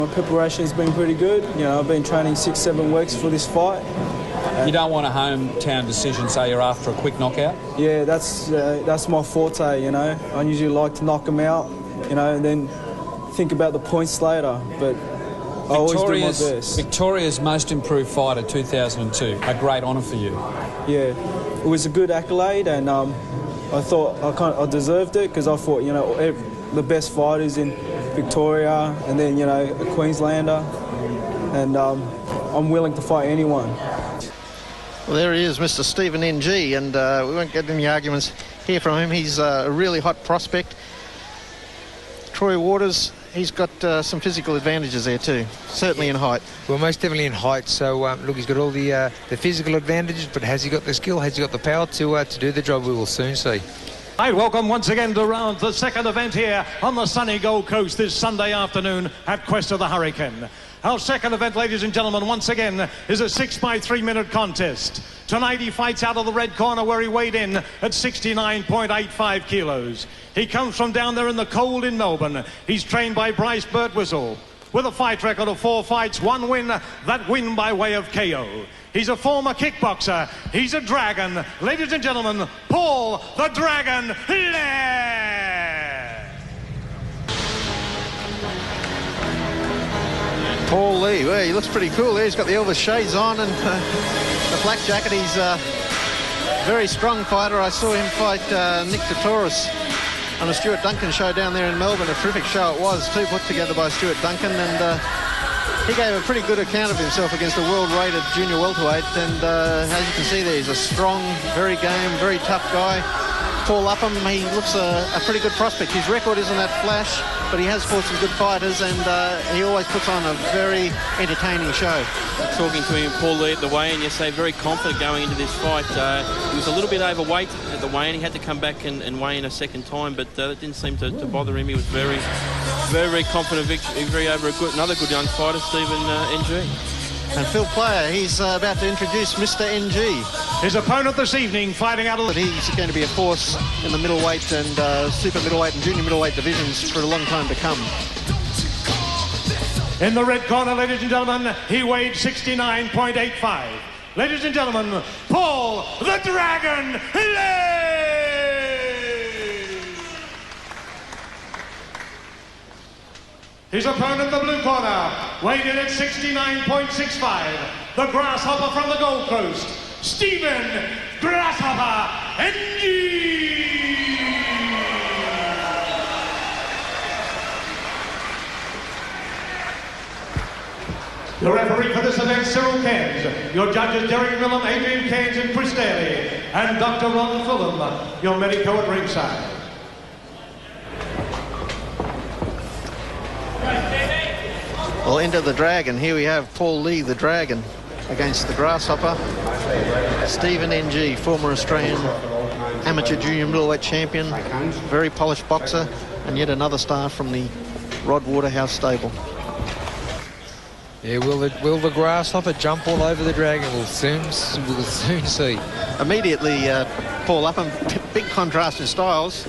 My preparation's been pretty good. You know, I've been training 6-7 weeks for this fight. You don't want a hometown decision, say you're after a quick knockout? Yeah, that's my forte, you know. I usually like to knock them out, you know, and then think about the points later, but I always do my best. Victoria's Most Improved Fighter 2002, a great honour for you. Yeah, it was a good accolade, and I thought I deserved it because I thought, you know, the best fighters in Victoria and then, you know, a Queenslander, and I'm willing to fight anyone. Well, there he is, Mr. Stephen NG, and we won't get any arguments here from him. He's a really hot prospect. Troy Waters, he's got some physical advantages there too, certainly in height. Well, most definitely in height. So, look, he's got all the physical advantages, but has he got the skill? Has he got the power to do the job? We will soon see. Hi, welcome once again to round the second event here on the sunny Gold Coast this Sunday afternoon at Quest of the Hurricane. Our second event, ladies and gentlemen, once again, is a 6-by-3-minute contest. Tonight he fights out of the red corner where he weighed in at 69.85 kilos. He comes from down there in the cold in Melbourne. He's trained by Bryce Birtwistle. With a fight record of 4 fights, 1 win, that win by way of KO. He's a former kickboxer. He's a dragon. Ladies and gentlemen, Paul the Dragon Laird. Paul Lee, well, he looks pretty cool there. He's got the Elvis shades on and the black jacket. He's a very strong fighter. I saw him fight Nick Tatoris on a Stuart Duncan show down there in Melbourne. A terrific show it was too, put together by Stuart Duncan, and he gave a pretty good account of himself against a world-rated junior welterweight, and as you can see there, he's a strong, very game, very tough guy. Paul Upham, he looks a pretty good prospect. His record isn't that flash, but he has fought some good fighters, and he always puts on a very entertaining show. Talking to him, Paul Lee, at the weigh-in yesterday, very confident going into this fight. He was a little bit overweight at the weigh-in. He had to come back and weigh in a second time, but it didn't seem to bother him. He was very, very confident victory over another good young fighter, Stephen NG. And Phil Player, he's about to introduce Mr. NG. His opponent this evening fighting out of the... He's going to be a force in the middleweight and super middleweight and junior middleweight divisions for a long time to come. In the red corner, ladies and gentlemen, he weighed 69.85. Ladies and gentlemen, Paul the Dragon Laird. His opponent, the blue corner, weighed in at 69.65. The Grasshopper from the Gold Coast, Stephen Grasshopper NG. Your referee for this event, Cyril Cairns. Your judges, Derek Millam, Adrian Cairns, and Chris Daly. And Dr. Ron Fulham, your medico at ringside. Well, into the Dragon. Here we have Paul Lee, the Dragon, against the Grasshopper. Stephen NG, former Australian amateur junior middleweight champion, very polished boxer, and yet another star from the Rod Waterhouse stable. Yeah, will the Grasshopper jump all over the Dragon? We'll soon see. Immediately, Paul Upham, big contrast in styles.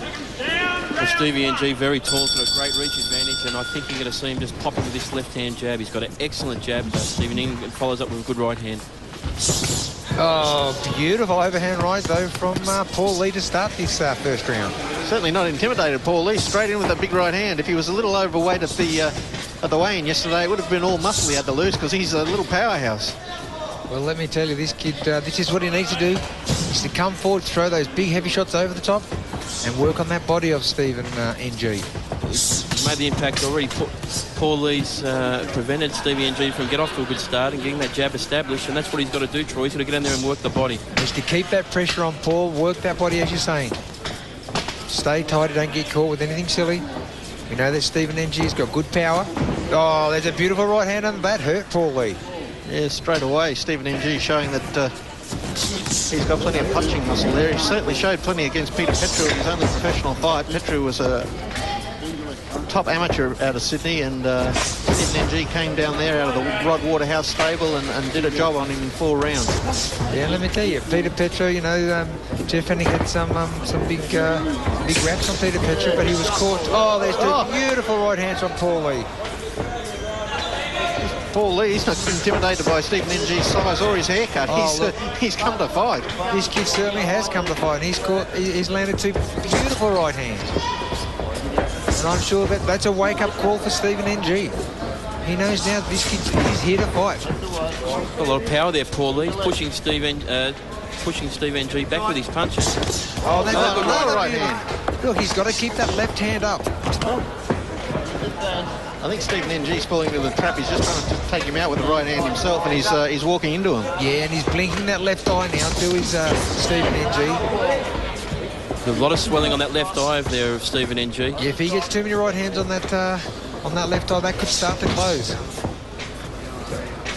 Well, Stevie NG, very tall, got a great reach advantage, and I think you're going to see him just pop in with this left-hand jab. He's got an excellent jab, Stephen Ng, and follows up with a good right hand. Oh, beautiful overhand right, though, from Paul Lee to start this first round. Certainly not intimidated, Paul Lee. Straight in with a big right hand. If he was a little overweight at the weigh-in yesterday, it would have been all muscle he had to lose, because he's a little powerhouse. Well, let me tell you, this kid, this is what he needs to do, is to come forward, throw those big, heavy shots over the top, and work on that body of Stephen NG. He's made the impact already. Paul Lee's prevented Stevie NG from getting off to a good start and getting that jab established, and that's what he's got to do, Troy. He's got to get in there and work the body. Is to keep that pressure on Paul, work that body, as you're saying. Stay tight, don't get caught with anything silly. We know that Stephen NG's got good power. Oh, there's a beautiful right hand, and that hurt Paul Lee. Yeah, straight away, Stephen NG showing that he's got plenty of punching muscle there. He certainly showed plenty against Peter Petru in his only professional fight. Petru was a top amateur out of Sydney, and Stephen NG came down there out of the Rod Waterhouse stable and did a job on him in 4 rounds. Yeah, let me tell you, Peter Petru, you know, Jeff Hennig had some big raps on Peter Petru, but he was caught. Oh, there's two beautiful right hands from Paul Lee. Paul Lee, he's not intimidated by Stephen NG's size or his haircut. He's come to fight. This kid certainly has come to fight, and he's landed 2 beautiful right hands. And I'm sure that's a wake-up call for Stephen NG. He knows now this kid is here to fight. A lot of power there, Paul Lee. Pushing Steve NG back with his punches. Oh, that's a good right hand. Look, he's got to keep that left hand up. I think Stephen NG's falling into the trap. He's just trying to take him out with the right hand himself, and he's walking into him. Yeah, and he's blinking that left eye now too, is Stephen NG. There's a lot of swelling on that left eye there of Stephen NG. Yeah, if he gets too many right hands on that left eye, that could start to close.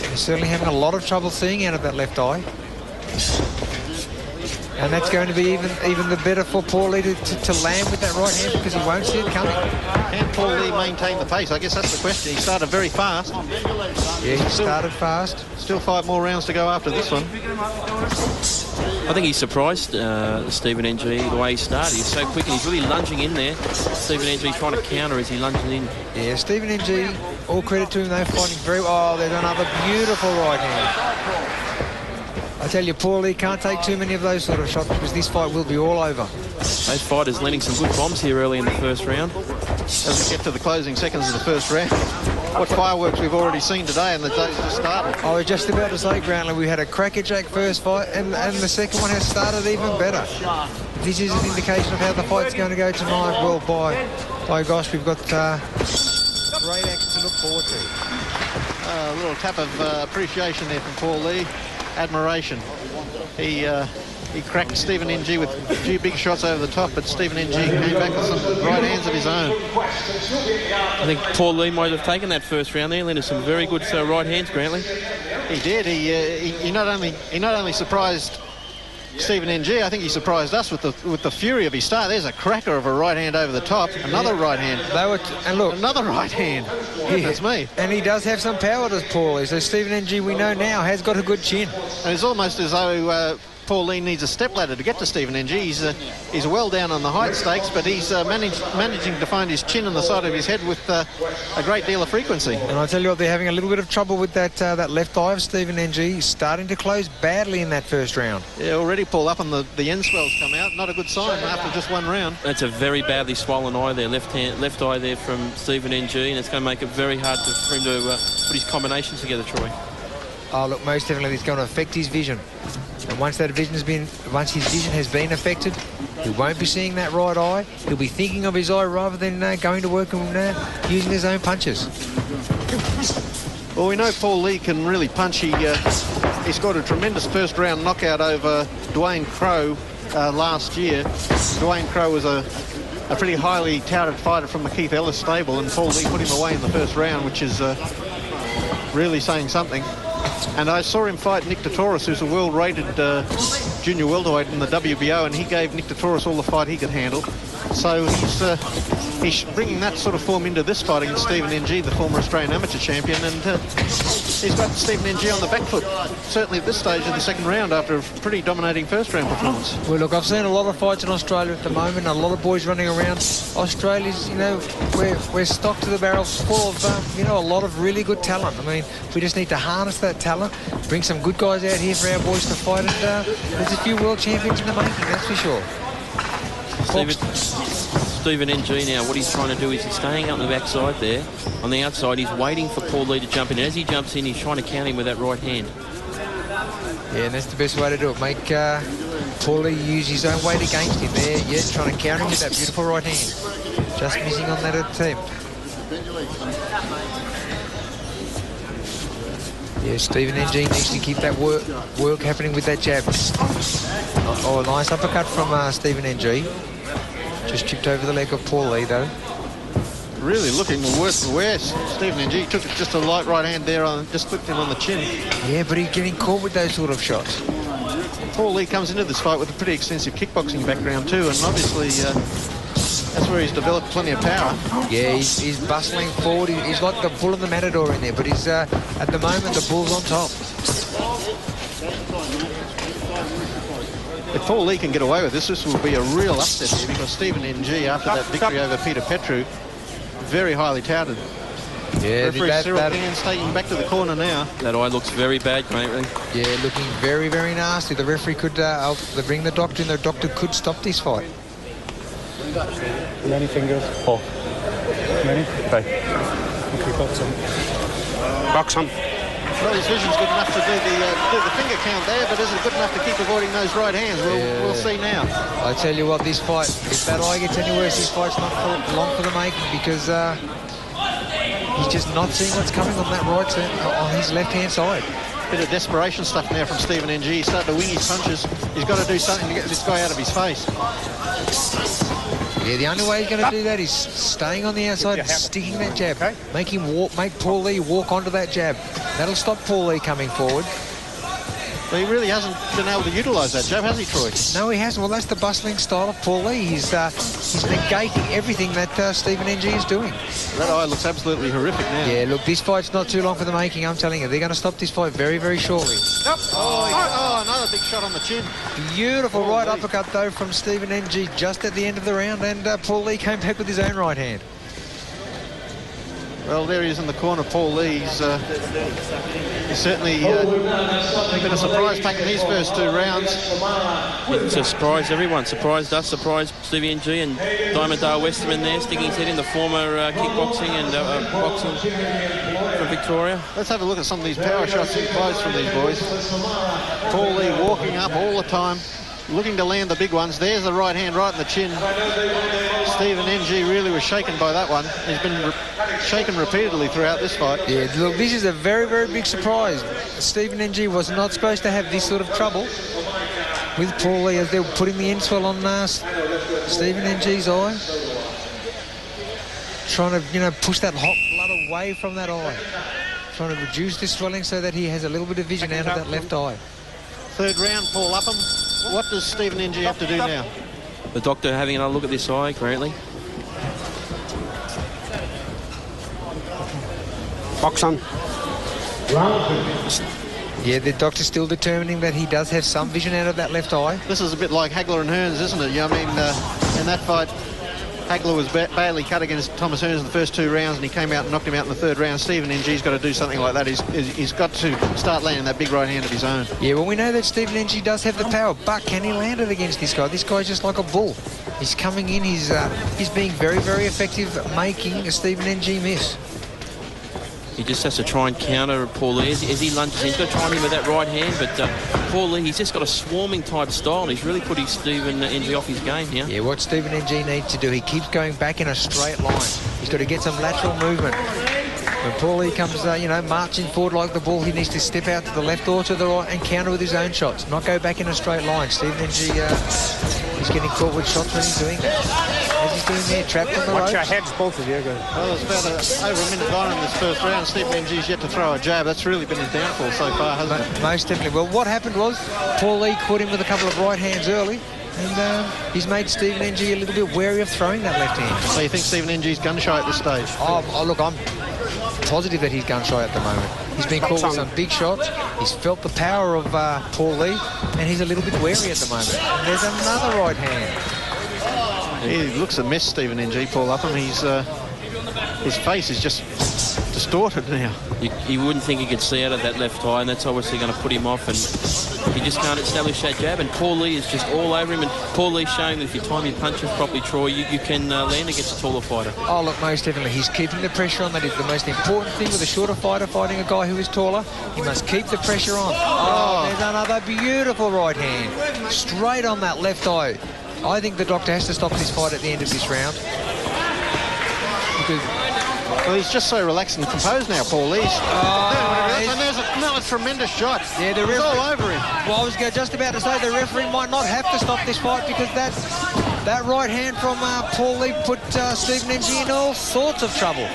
He's certainly having a lot of trouble seeing out of that left eye. And that's going to be even the better for Paul Lee to land with that right hand, because he won't see it coming. Can Paul Lee maintain the pace? I guess that's the question. He started very fast. Yeah, he started fast. Still 5 more rounds to go after this one. I think he surprised Stephen NG the way he started. He's so quick and he's really lunging in there. Stephen NG trying to counter as he lunges in. Yeah, Stephen NG, all credit to him, though, fighting very well. Oh, there's another beautiful right hand. I tell you, Paul Lee can't take too many of those sort of shots, because this fight will be all over. Those fighters landing some good bombs here early in the first round. As we get to the closing seconds of the first round, what fireworks we've already seen today, and the day's just started. I was just about to say, Grantley, we had a crackerjack first fight, and the second one has started even better. This is an indication of how the fight's going to go tonight. Well, by gosh, we've got great action to look forward to. A little tap of appreciation there from Paul Lee. Admiration. He cracked Stephen NG with a few big shots over the top, but Stephen NG came back with some right hands of his own. I think Paul Lee might have taken that first round there. Landed some very good right hands, Grantley. He did. He not only surprised Stephen NG, I think he surprised us with the fury of his start. There's a cracker of a right hand over the top. Another right hand. And look, another right hand. That's me. And he does have some power, does Paul Lee. So Stephen NG, we know now, has got a good chin. And it's almost as though Paul Lee needs a stepladder to get to Stephen NG. He's well down on the height stakes, but he's managing to find his chin on the side of his head with a great deal of frequency. And I tell you what, they're having a little bit of trouble with that left eye of Stephen NG. He's starting to close badly in that first round. Yeah, already Paul up and the end swells come out. Not a good sign after just one round. That's a very badly swollen eye there, left eye there from Stephen NG, and it's going to make it very hard for him to put his combinations together, Troy. Oh, look, most definitely it's going to affect his vision. And once his vision has been affected, he won't be seeing that right eye. He'll be thinking of his eye rather than going to work and using his own punches. Well, we know Paul Lee can really punch. He scored a tremendous first-round knockout over Dwayne Crowe last year. Dwayne Crowe was a pretty highly touted fighter from the Keith Ellis stable, and Paul Lee put him away in the first round, which is really saying something. And I saw him fight Nick Tatoris, who's a world-rated junior welterweight in the WBO, and he gave Nick Tatoris all the fight he could handle. So he's bringing that sort of form into this fight against Stephen NG, the former Australian amateur champion, and he's got Stephen NG on the back foot, certainly at this stage of the second round after a pretty dominating first-round performance. Well, look, I've seen a lot of fights in Australia at the moment, a lot of boys running around. Australia's, we're stocked to the barrel full of, a lot of really good talent. I mean, we just need to harness that talent, bring some good guys out here for our boys to fight, and there's a few world champions in the making, that's for sure. Stephen NG now, what he's trying to do is he's staying up the backside there. On the outside, he's waiting for Paul Lee to jump in. As he jumps in, he's trying to counter him with that right hand. Yeah, and that's the best way to do it. Make Paul Lee use his own weight against him there. Yeah, trying to counter him with that beautiful right hand. Just missing on that attempt. Yeah, Stephen NG needs to keep that work happening with that jab. Oh, a nice uppercut from Stephen NG. Just chipped over the leg of Paul Lee, though. Really looking worse for wear. Stephen NG took just a light right hand there, just flicked him on the chin. Yeah, but he's getting caught with those sort of shots. Paul Lee comes into this fight with a pretty extensive kickboxing background too, and obviously that's where he's developed plenty of power. Yeah, he's bustling forward. He's like the bull of the matador in there, but he's at the moment the bull's on top. If Paul Lee can get away with this will be a real upset here, because Stephen NG, after that victory over Peter Petru, very highly touted. Yeah, Referee Cyril Cairns taking back to the corner now. That eye looks very bad, currently. Yeah, looking very, very nasty. The referee could they bring the doctor in. The doctor could stop this fight. Many fingers. 4. Many? 3. Okay, box on. Box on. Well, his vision's good enough to do the finger count there, but is it good enough to keep avoiding those right hands? We'll see now. I tell you what, this fight, if that eye gets any worse, this fight's not long for the making, because he's just not seeing what's coming on that on his left-hand side. Bit of desperation stuff now from Stephen NG. He's starting to wing his punches. He's got to do something to get this guy out of his face. Yeah, the only way he's going to do that is staying on the outside and sticking that jab. Okay. Make Paul Lee walk onto that jab. That'll stop Paul Lee coming forward. But he really hasn't been able to utilise that jab, has he, Troy? No, he hasn't. Well, that's the bustling style of Paul Lee. He's negating everything that Stephen NG is doing. That eye looks absolutely horrific now. Yeah, look, this fight's not too long for the making, I'm telling you. They're going to stop this fight very, very shortly. Yep. Oh, another big shot on the chin. Beautiful right uppercut, though, from Stephen NG just at the end of the round, and Paul Lee came back with his own right hand. Well, there he is in the corner, Paul Lee. He's certainly been a surprise taking these first 2 rounds. It's a surprise everyone. Surprised us, surprised Stevie NG, and Diamond Dale Westerman there, sticking his head in, the former kickboxing and boxing from Victoria. Let's have a look at some of these power shots and close from these boys. Paul Lee walking up all the time, looking to land the big ones. There's the right hand right in the chin. Stephen NG really was shaken by that one. He's been shaken repeatedly throughout this fight. Yeah, look, this is a very, very big surprise. Stephen NG was not supposed to have this sort of trouble with Paul Lee as they were putting the inswell on Stephen NG's eye. Trying to, push that hot blood away from that eye. Trying to reduce the swelling so that he has a little bit of vision out of that left eye. 3rd round, Paul Upham. What does Stephen NG have to do now? The doctor having another look at this eye currently. Box on. Yeah, the doctor's still determining that he does have some vision out of that left eye. This is a bit like Hagler and Hearns, isn't it? I mean, in that fight, Hagler was badly cut against Thomas Hearns in the first 2 rounds, and he came out and knocked him out in the 3rd round. Stephen NG's got to do something like that. He's got to start landing that big right hand of his own. Yeah, well, we know that Stephen NG does have the power, but can he land it against this guy? This guy's just like a bull. He's coming in, he's being very, very effective at making Stephen NG miss. He just has to try and counter Paul Lee as he lunges in. He's got to try him with that right hand, but Paul Lee, he's just got a swarming type style, and he's really putting Stephen NG off his game here. Yeah, what Stephen NG needs to do, he keeps going back in a straight line. He's got to get some lateral movement. When Paul Lee comes, marching forward like the bull, he needs to step out to the left or to the right and counter with his own shots, not go back in a straight line. Stephen NG, he's getting caught with shots when he's doing that. As he's doing there, trapped on the ropes. Watch your heads, both of you. Well, there's about over a minute gone in this 1st round. Stephen NG's yet to throw a jab. That's really been his downfall so far, hasn't it? Most definitely. Well, what happened was Paul Lee caught him with a couple of right hands early, and he's made Stephen NG a little bit wary of throwing that left hand. So you think Stephen NG's gun shy at this stage? Oh, look, I'm positive that he's gun shy at the moment. He's been caught with some big shots. He's felt the power of Paul Lee, and he's a little bit wary at the moment. And there's another right hand. He looks a mess, Stephen NG, Paul Upham. His face is just distorted now. You wouldn't think he could see out of that left eye, and that's obviously going to put him off, and he just can't establish that jab, and Paul Lee is just all over him, and Paul Lee's showing that if you time your punches properly, Troy, you can land against a taller fighter. Oh, look, most definitely. He's keeping the pressure on. That is the most important thing with a shorter fighter fighting a guy who is taller. He must keep the pressure on. Oh, there's another beautiful right hand. Straight on that left eye. I think the doctor has to stop this fight at the end of this round. Well, he's just so relaxed and composed now, Paul Lee. And there's another tremendous shot. Yeah, the referee, all over him. Well, I was just about to say the referee might not have to stop this fight, because that right hand from Paul Lee put Stephen NG in all sorts of trouble.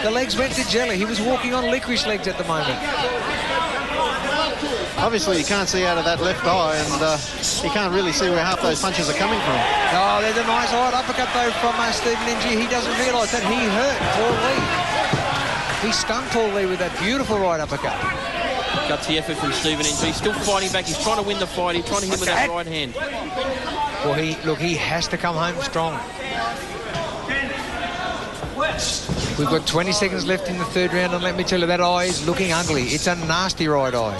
The legs went to jelly. He was walking on licorice legs at the moment. Obviously, you can't see out of that left eye, and you can't really see where half those punches are coming from. Oh, there's a nice hard uppercut, though, from Stephen NG. He doesn't realise that he hurt Paul Lee. He stung Paul Lee with that beautiful right uppercut. Gutsy effort from Stephen NG. He's still fighting back. He's trying to win the fight. He's trying to hit him with that right hand. Well, he has to come home strong. We've got 20 seconds left in the third round, and let me tell you, that eye is looking ugly. It's a nasty right eye.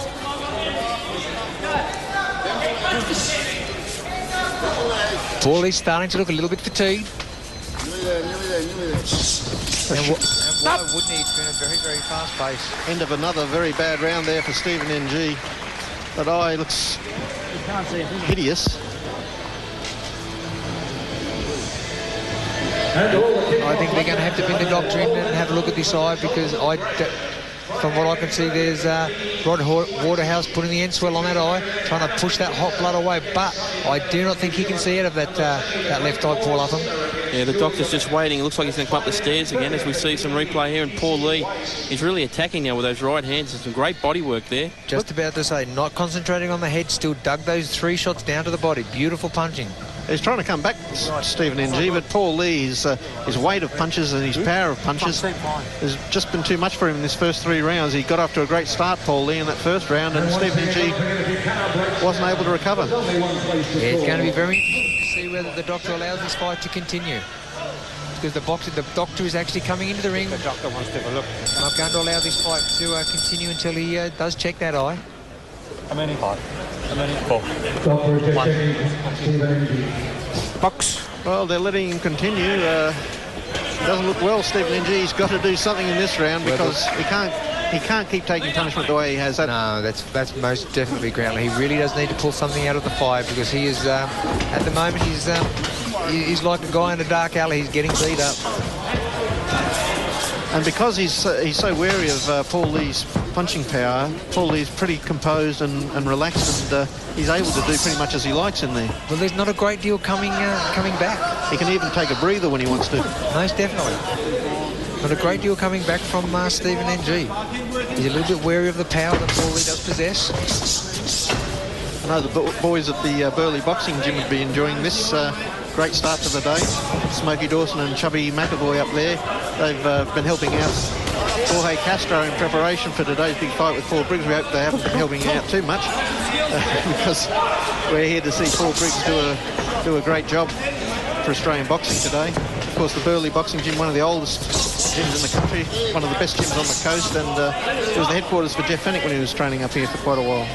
Paulie's starting to look a little bit fatigued. And why wouldn't he? It's been a very, very fast pace. End of another very bad round there for Stephen NG. That eye looks hideous. I think they're going to have to bring the doctor in and have a look at this eye, because from what I can see, there's Rod Waterhouse putting the end swell on that eye, trying to push that hot blood away. But I do not think he can see out of that left eye, Paul Upham. Yeah, the doctor's just waiting. It looks like he's going to come up the stairs again as we see some replay here. And Paul Lee is really attacking now with those right hands. There's some great body work there. Just about to say, not concentrating on the head, still dug those 3 shots down to the body. Beautiful punching. He's trying to come back, Stephen NG, but Paul Lee, his weight of punches and his power of punches has just been too much for him in this first 3 rounds. He got off to a great start, Paul Lee, in that first round, and Stephen NG wasn't able to recover. Yeah, it's going to be very interesting to see whether the doctor allows this fight to continue. Because the doctor is actually coming into the ring. The doctor wants to have a look. Not going to allow this fight to continue until he does check that eye. How many? 5. How many? 4. 1. Box. Well, they're letting him continue. Doesn't look well, Stephen NG. He's got to do something in this round, because he can't keep taking punishment the way he has. No, that's most definitely groundly. He really does need to pull something out of the fire, because he is at the moment he's like a guy in a dark alley. He's getting beat up. And because he's so wary of Paul Lee's punching power, Paul Lee's pretty composed and relaxed, and he's able to do pretty much as he likes in there. Well, there's not a great deal coming back. He can even take a breather when he wants to. Most definitely. Not a great deal coming back from Stephen NG. He's a little bit wary of the power that Paul Lee does possess. I know the boys at the Burleigh Boxing Gym would be enjoying this great start to the day. Smokey Dawson and Chubby McAvoy up there. They've been helping out Jorge Castro in preparation for today's big fight with Paul Briggs. We hope they haven't been helping out too much, because we're here to see Paul Briggs do a great job for Australian boxing today. Of course, the Burleigh Boxing Gym, one of the oldest gyms in the country, one of the best gyms on the coast, and it was the headquarters for Jeff Fennick when he was training up here for quite a while.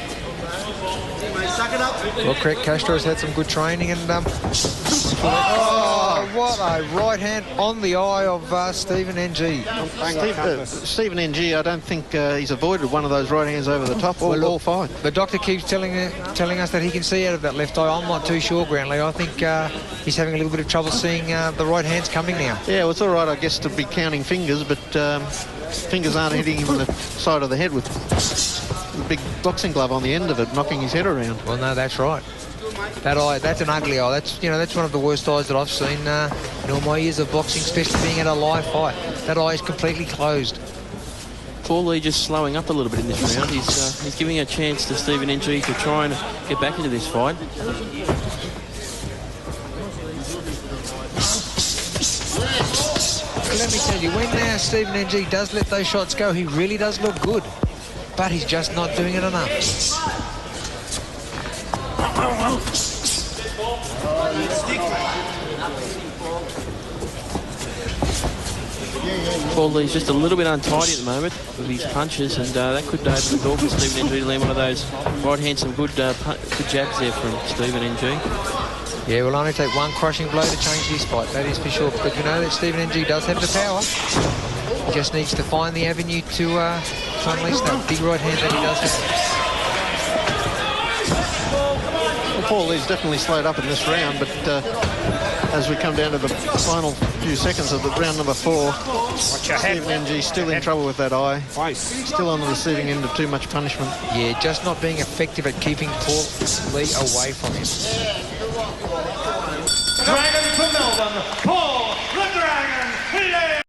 Well, correct. Castro's had some good training, and what a right hand on the eye of Stephen NG. Stephen NG, I don't think he's avoided one of those right hands over the top all fight. The doctor keeps telling us that he can see out of that left eye. I'm not too sure, Groundley. I think he's having a little bit of trouble seeing the right hands coming now. Yeah, well, it's all right, I guess, to be counting fingers, but fingers aren't hitting him on the side of the head with the big boxing glove on the end of it, knocking his head around. Well, no, that's right. That eye, that's an ugly eye. That's one of the worst eyes that I've seen in all my years of boxing, especially being at a live fight. That eye is completely closed. Paul Lee just slowing up a little bit in this round. He's giving a chance to Stephen NG to try and get back into this fight. Let me tell you, when Stephen NG does let those shots go, he really does look good. But he's just not doing it enough. Paul Lee's just a little bit untidy at the moment with his punches, and that could open the door for Stephen NG to land one of those right hands. Some good jabs there from Stephen NG. Yeah, we'll only take one crushing blow to change this fight, that is for sure. But you know that Stephen NG does have the power. He just needs to find the avenue to unleash that big right hand that he does have. Well, Paul Lee's definitely slowed up in this round, but as we come down to the final few seconds of the round number 4, Stephen NG still in trouble with that eye. Still on the receiving end of too much punishment. Yeah, just not being effective at keeping Paul Lee away from him. Dragon from Melbourne, Paul the Dragon Lee.